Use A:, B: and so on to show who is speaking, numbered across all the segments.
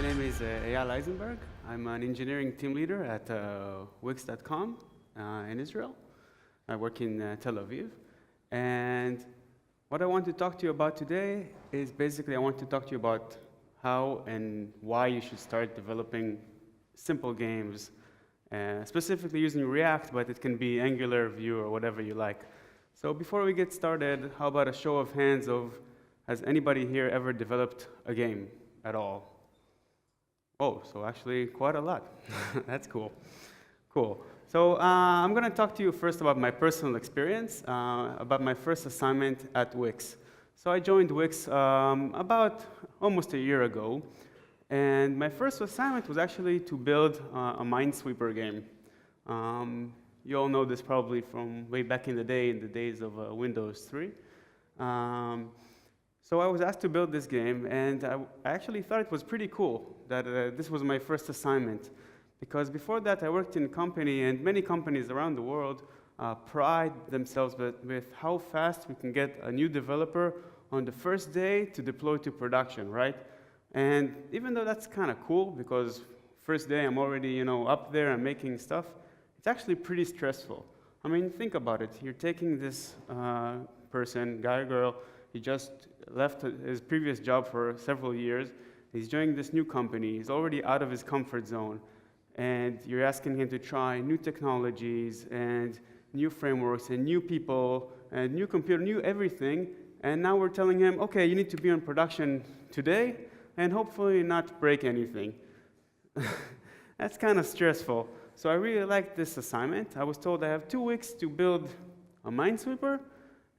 A: name is Eyal Eizenberg. I'm an engineering team leader at Wix.com in Israel. I work in Tel Aviv. And what I want to talk to you about today is basically I want to talk to you about how and why you should start developing simple games, specifically using React, but it can be Angular, Vue, or whatever you like. So before we get started, how about a show of hands of, has anybody here ever developed a game at all? Oh, so actually quite a lot. That's cool. Cool. So I'm going to talk to you first about my personal experience, about my first assignment at Wix. So I joined Wix about almost a year ago, and my first assignment was actually to build a Minesweeper game. You all know this probably from way back in the days of Windows 3. So I was asked to build this game, and I actually thought it was pretty cool that this was my first assignment. Because before that, I worked in a company, and many companies around the world pride themselves with how fast we can get a new developer on the first day to deploy to production, right? And even though that's kind of cool, because first day I'm already up there and making stuff, it's actually pretty stressful. I mean, think about it. You're taking this person, guy or girl, he just left his previous job for several years. He's joining this new company. He's already out of his comfort zone. And you're asking him to try new technologies and new frameworks and new people and new computer, new everything. And now we're telling him, OK, you need to be on production today and hopefully not break anything. That's kind of stressful. So I really liked this assignment. I was told I have 2 weeks to build a Minesweeper.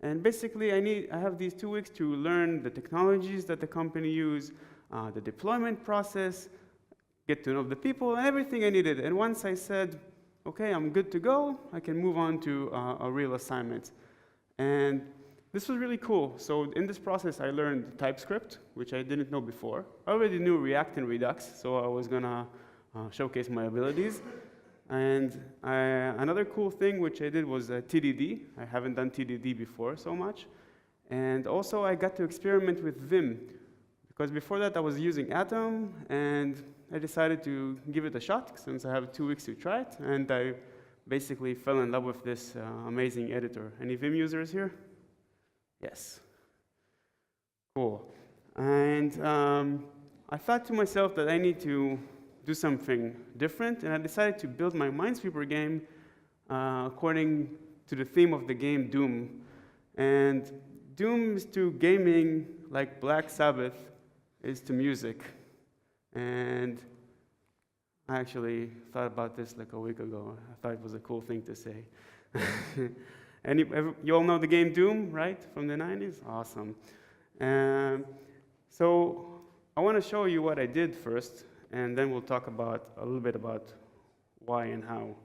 A: And basically, I have these 2 weeks to learn the technologies that the company use, the deployment process, get to know the people, and everything I needed. And once I said, OK, I'm good to go, I can move on to a real assignment. And this was really cool. So in this process, I learned TypeScript, which I didn't know before. I already knew React and Redux, so I was going to showcase my abilities. And another cool thing which I did was TDD. I haven't done TDD before so much. And also I got to experiment with Vim. Because before that I was using Atom, and I decided to give it a shot since I have 2 weeks to try it. And I basically fell in love with this amazing editor. Any Vim users here? Yes. Cool. And I thought to myself that I need to do something different, and I decided to build my Minesweeper game according to the theme of the game Doom. And Doom is to gaming like Black Sabbath is to music. And I actually thought about this like a week ago. I thought it was a cool thing to say. You all know the game Doom, right, from the 90s? Awesome. So I want to show you what I did first, and then we'll talk about a little bit about why and how.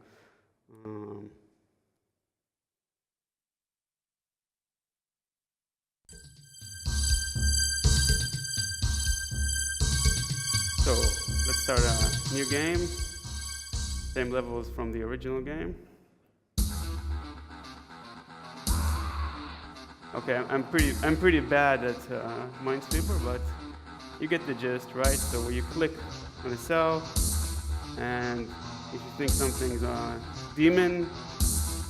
A: So let's start a new game. Same levels from the original game. Okay, I'm pretty bad at Minesweeper, but you get the gist, right? So you click on a cell, and if you think something's a demon,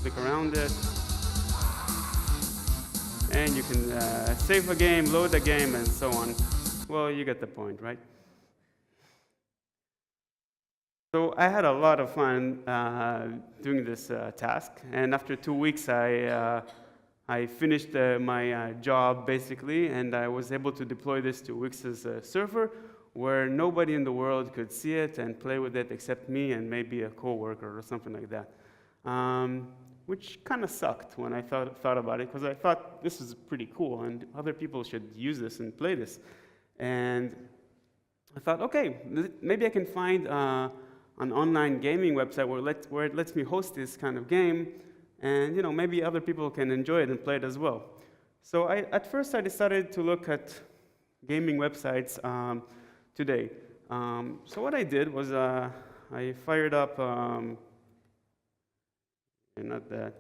A: click around it, and you can save a game, load a game, and so on. Well, you get the point, right? So I had a lot of fun doing this task, and after 2 weeks, I finished my job, basically, and I was able to deploy this to Wix's server, where nobody in the world could see it and play with it except me and maybe a coworker or something like that, which kind of sucked when I thought about it, because I thought this is pretty cool, and other people should use this and play this. And I thought, OK, maybe I can find an online gaming website where it lets me host this kind of game, and maybe other people can enjoy it and play it as well. So at first I decided to look at gaming websites today. So what I did was I fired up, not that.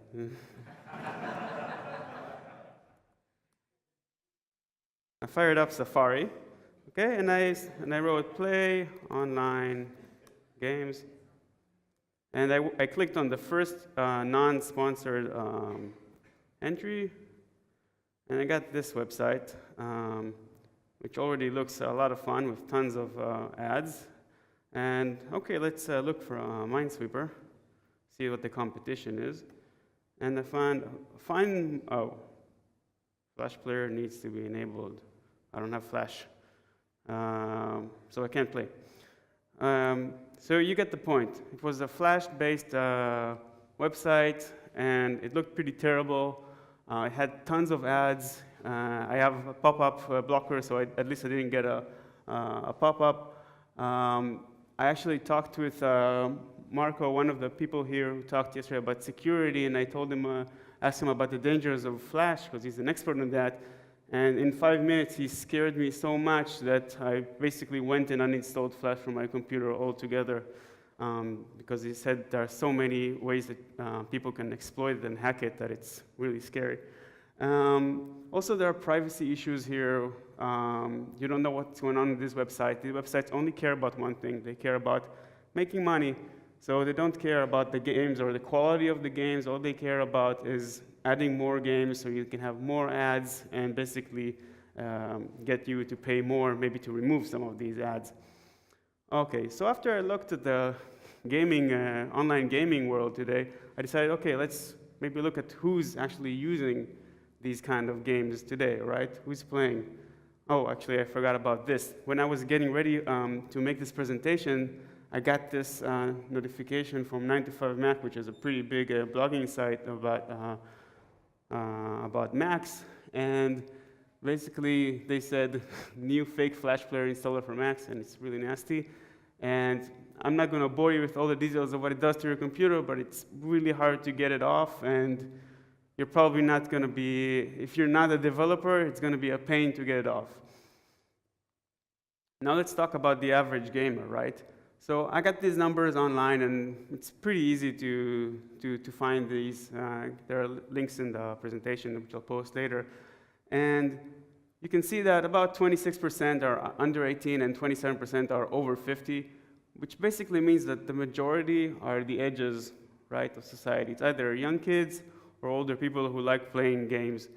A: I fired up Safari, Okay, and I wrote play online games, and I clicked on the first non-sponsored entry, and I got this website, which already looks a lot of fun with tons of ads. And okay, let's look for Minesweeper, see what the competition is. And I find Flash player needs to be enabled. I don't have Flash, so I can't play. So you get the point. It was a Flash-based website, and it looked pretty terrible. It had tons of ads. I have a pop-up blocker, so at least I didn't get a pop-up. I actually talked with Marco, one of the people here who talked yesterday about security, and I told him, asked him about the dangers of Flash, because he's an expert on that. And in 5 minutes, he scared me so much that I basically went and uninstalled Flash from my computer altogether, because he said there are so many ways that people can exploit it and hack it that it's really scary. Also, there are privacy issues here. You don't know what's going on this website. These websites only care about one thing. They care about making money. So they don't care about the games or the quality of the games. All they care about is adding more games so you can have more ads and basically get you to pay more, maybe to remove some of these ads. Okay, so after I looked at the gaming, online gaming world today, I decided, okay, let's maybe look at who's actually using these kind of games today, right? Who's playing? Oh, actually, I forgot about this. When I was getting ready to make this presentation, I got this notification from 9to5Mac, which is a pretty big blogging site about Macs, and basically they said new fake Flash player installer for Macs, and it's really nasty. And I'm not going to bore you with all the details of what it does to your computer, but it's really hard to get it off, and you're probably not going to be, if you're not a developer, it's going to be a pain to get it off. Now let's talk about the average gamer, right? So I got these numbers online, and it's pretty easy to find these. There are links in the presentation, which I'll post later. And you can see that about 26% are under 18 and 27% are over 50, which basically means that the majority are the edges, right, of society. It's either young kids or older people who like playing games.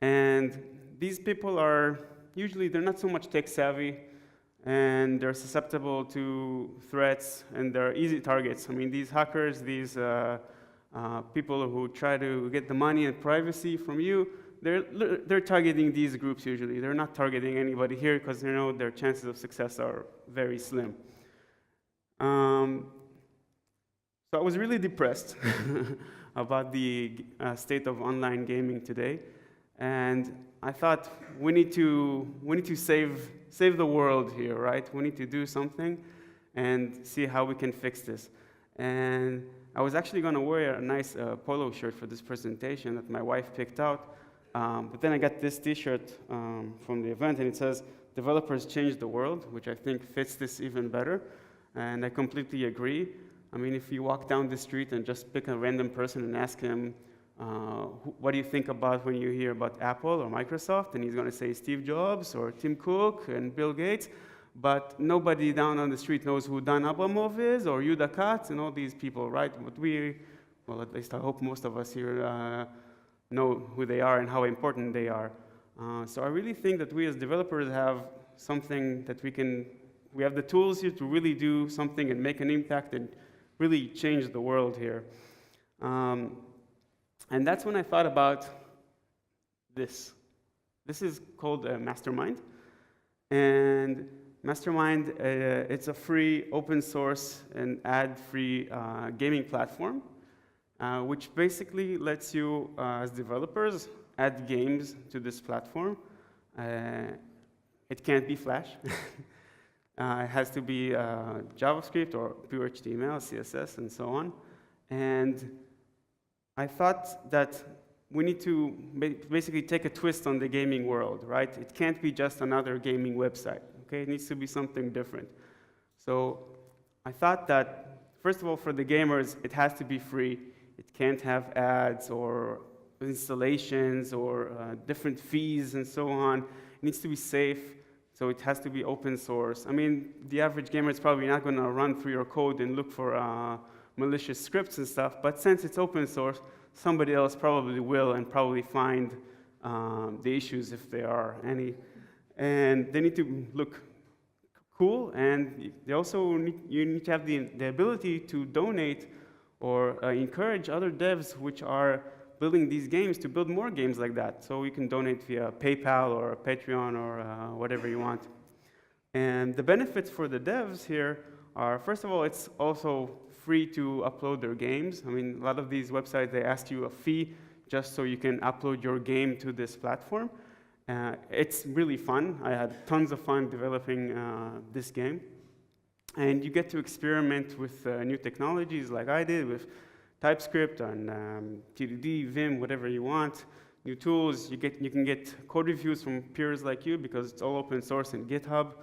A: And these people are usually, they're not so much tech savvy, and they're susceptible to threats, and they're easy targets. I mean, these hackers, these people who try to get the money and privacy from you, they're targeting these groups usually. They're not targeting anybody here because they know their chances of success are very slim. So I was really depressed about the state of online gaming today, and I thought we need to save the world here, right? We need to do something and see how we can fix this. And I was actually going to wear a nice polo shirt for this presentation that my wife picked out, but then I got this T-shirt from the event, and it says, "Developers change the world," which I think fits this even better, and I completely agree. I mean, if you walk down the street and just pick a random person and ask him, what do you think about when you hear about Apple or Microsoft? And he's going to say Steve Jobs or Tim Cook and Bill Gates. But nobody down on the street knows who Dan Abramov is or Yuda Katz and all these people, right? But well, at least I hope most of us here know who they are and how important they are. So I really think that we as developers have something that we have the tools here to really do something and make an impact and really change the world here. And that's when I thought about this. This is called Mastermind. And Mastermind, it's a free, open source, and ad-free gaming platform, which basically lets you, as developers, add games to this platform. It can't be Flash. It has to be JavaScript or pure HTML, CSS, and so on. And I thought that we need to basically take a twist on the gaming world, right? It can't be just another gaming website, okay? It needs to be something different. So I thought that, first of all, for the gamers, it has to be free. It can't have ads or installations or different fees and so on. It needs to be safe. So it has to be open source. I mean, the average gamer is probably not going to run through your code and look for malicious scripts and stuff, but since it's open source, somebody else probably will and probably find the issues if there are any. And they need to look cool, and they also you need to have the ability to donate or encourage other devs which are building these games to build more games like that. So you can donate via PayPal or Patreon or whatever you want. And the benefits for the devs here are, first of all, it's also free to upload their games. I mean, a lot of these websites, they ask you a fee just so you can upload your game to this platform. It's really fun. I had tons of fun developing this game. And you get to experiment with new technologies like I did with TypeScript and TDD, Vim, whatever you want. New tools, you can get code reviews from peers like you because it's all open source in GitHub,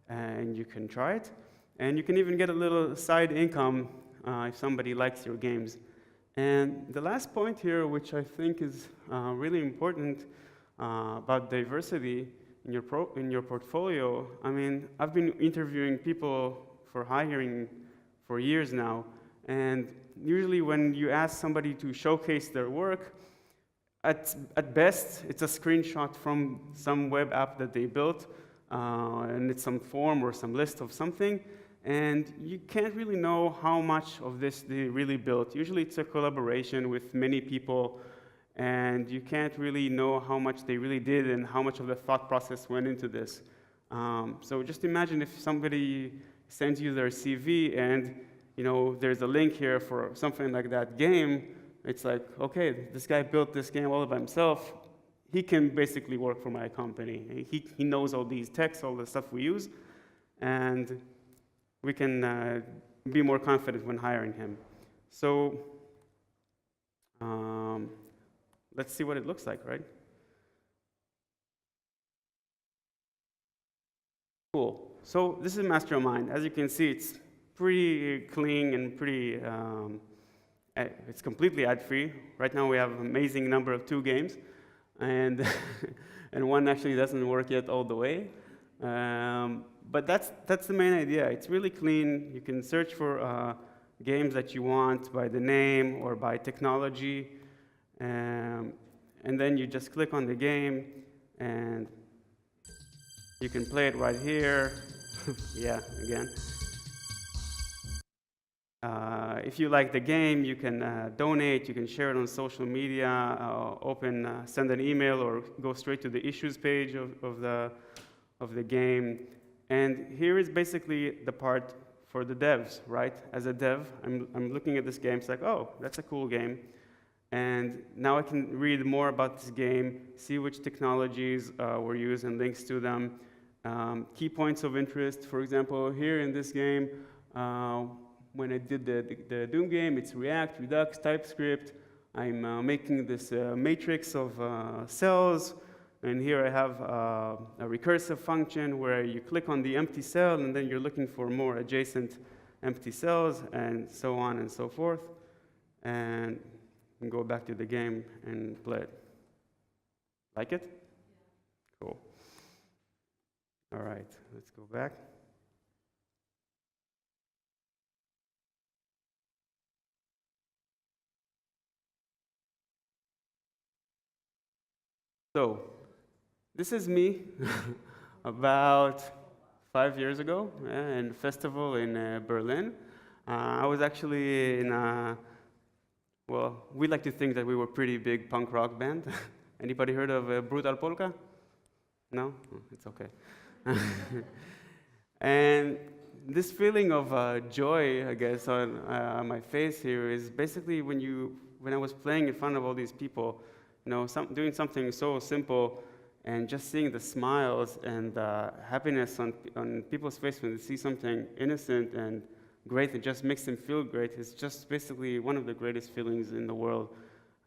A: and you can try it. And you can even get a little side income if somebody likes your games. And the last point here, which I think is really important about diversity in your portfolio, I mean, I've been interviewing people for hiring for years now, and usually when you ask somebody to showcase their work, at best, it's a screenshot from some web app that they built, and it's some form or some list of something, and you can't really know how much of this they really built. Usually it's a collaboration with many people, and you can't really know how much they really did and how much of the thought process went into this. So just imagine if somebody sends you their CV and there's a link here for something like that game. It's like, okay, this guy built this game all by himself. He can basically work for my company. He knows all these texts, all the stuff we use, and we can be more confident when hiring him. So let's see what it looks like, right? Cool. So this is Mastermind. As you can see, it's pretty clean and pretty, it's completely ad-free. Right now we have an amazing number of 2 games, and, and one actually doesn't work yet all the way. But that's the main idea. It's really clean. You can search for games that you want by the name or by technology, and then you just click on the game, and you can play it right here. Yeah, again. If you like the game, you can donate, you can share it on social media, send an email, or go straight to the issues page of the game. And here is basically the part for the devs, right? As a dev, I'm looking at this game, it's like, oh, that's a cool game. And now I can read more about this game, see which technologies were used and links to them. Key points of interest, for example, here in this game, when I did the Doom game, it's React, Redux, TypeScript. I'm making this matrix of cells, and here I have a recursive function where you click on the empty cell, and then you're looking for more adjacent empty cells, and so on and so forth. And you can go back to the game and play it. Like it? Cool. All right, let's go back. So, this is me about 5 years ago in a festival in Berlin. I was actually in well, we like to think that we were a pretty big punk rock band. Anybody heard of Brutal Polka? No? Oh, it's okay. And this feeling of joy, I guess, on my face here is basically when I was playing in front of all these people, doing something so simple, and just seeing the smiles and happiness on people's face when they see something innocent and great, it just makes them feel great. It's just basically one of the greatest feelings in the world.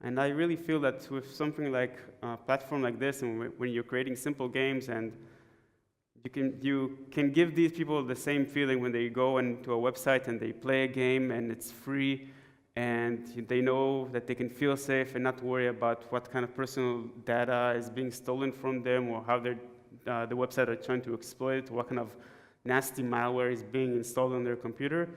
A: And I really feel that with something like a platform like this, and when you're creating simple games, and you can give these people the same feeling when they go into a website and they play a game and it's free, and they know that they can feel safe and not worry about what kind of personal data is being stolen from them or how they're the website are trying to exploit, what kind of nasty malware is being installed on their computer,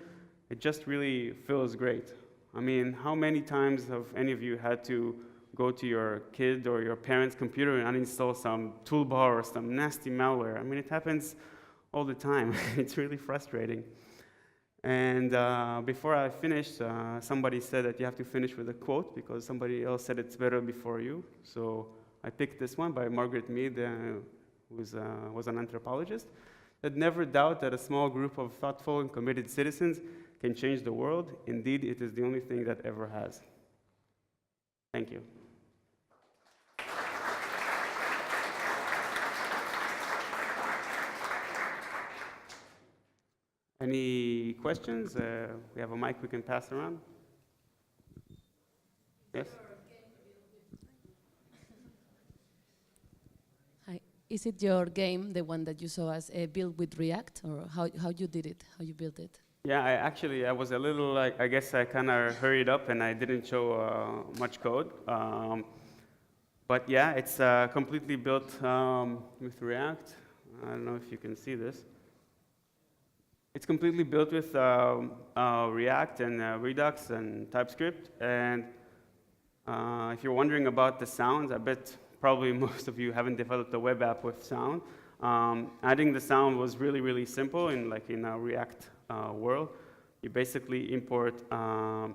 A: it just really feels great. I mean, how many times have any of you had to go to your kid or your parent's computer and uninstall some toolbar or some nasty malware? I mean, it happens all the time. It's really frustrating. And before I finished, somebody said that you have to finish with a quote because somebody else said it's better before you. So I picked this one by Margaret Mead, who was an anthropologist, that never doubt that a small group of thoughtful and committed citizens can change the world. Indeed, it is the only thing that ever has. Thank you. Any questions? We have a mic we can pass around. Yes?
B: Hi. Is it your game, the one that you saw us build with React, or how you did it, how you built it?
A: Yeah, I was a little, like, I guess I kind of hurried up and I didn't show much code. But yeah, it's completely built with React. I don't know if you can see this. It's completely built with React and Redux and TypeScript. And if you're wondering about the sounds, I bet probably most of you haven't developed a web app with sound. Adding the sound was really, really simple in a React world. You basically import a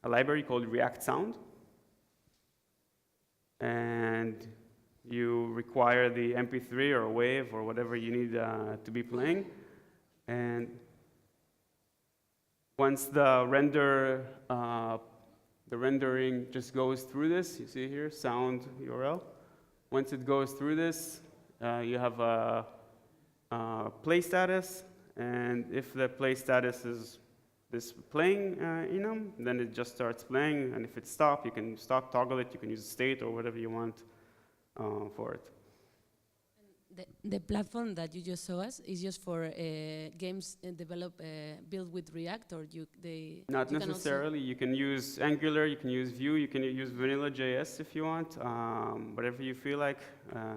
A: library called React Sound. And you require the MP3 or WAV or whatever you need to be playing. And once the rendering just goes through this, you see here, sound URL. Once it goes through this, you have a play status, and if the play status is this playing enum, then it just starts playing, and if it stops, you can stop, toggle it, you can use state or whatever you want for it.
B: The platform that you just showed us is just for games built with React, or
A: Not necessarily. You can use Angular, you can use Vue, you can use vanilla JS if you want, whatever you feel like,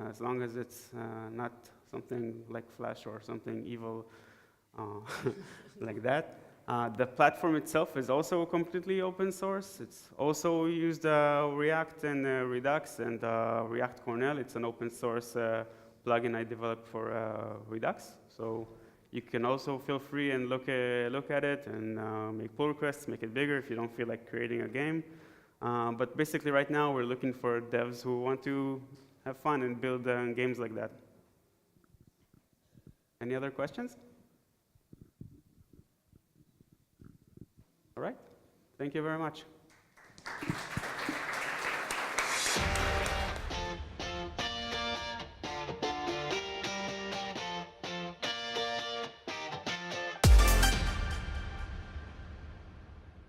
A: as long as it's not something like Flash or something evil like that. The platform itself is also completely open source. It's also used React and Redux and React Cornell. It's an open source plugin I developed for Redux. So you can also feel free and look at it and make pull requests, make it bigger if you don't feel like creating a game. But basically right now we're looking for devs who want to have fun and build games like that. Any other questions? All right. Thank you very much.